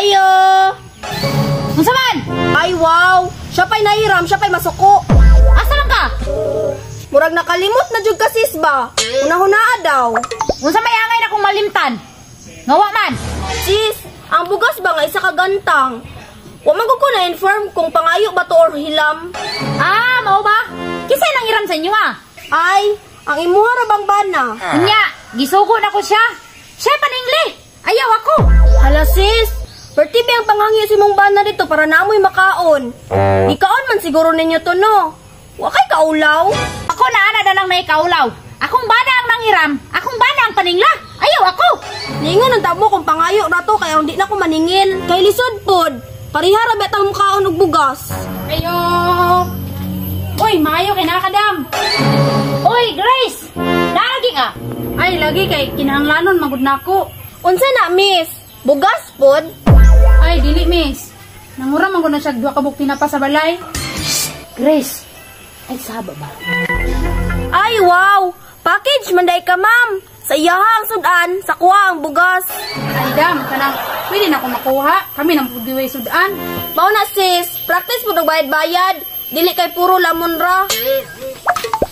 Ayo! Unsa man? Ay, wow! Siya pa'y nahiram, siya pa'y masuko. Asa lang ka? Murag nakalimot na jud ka sis ba? Una-hunaa daw. Unsa may angay na kong malimtan? Ngawa man. Sis, ang bugas ba nga isa ka gantang? Wa man ko na-inform kung pangayo ba to or hilam. Ah, mao ba? Kisay nang hiram sa inyo ah. Ay, ang imuha ra bang bana? Unya, gisugo na ko siya. Siya paningli. Ayaw ako. Hala sis, pertibi ang pangangyo si mong bana dito para namoy makaon. Ikaon man siguro ninyo to no. Wa kay kaulaw. Ako na ana na lang may kaulaw. Akong bana ang nanghiram. Akong bana ang paningla. Ayaw ako. Ningon ang tabo kung pangayo na to kaya hindi na ko maningil. Kay lisod pod. Parihara bet ang mukhaon og bugas. Ayo. Uy, maayo kay nakadam. Uy, Grace. Lagi ka. Ay, lagi kay kinahanglanon magud nako. Unsa na miss? Bugas pod? Ay, dili miss. Nangura man ko na siya duha ka bukti na pa sa balay. Grace. Ay, saba ba? Ay wow! Package manday ka ma'am. Sa iyahang sudan, sa kuha ang bugas. Ay, dam, kanang pwede na ako makuha. Kami nang pugiway sudan. Mao na sis, practice po bayad-bayad. Dili kay puro lamon ra.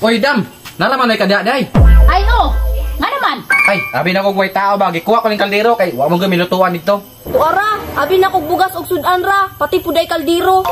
Oy, Dam! Nalaman ay kadya, day! Ay, oh. Nga naman. Ay, abi na kong way tao ba? Gikuha ko ng kaldero kay wa mong gaminutuan dito. Tuara, abi na kog bugas og sudan ra, pati puday kaldero.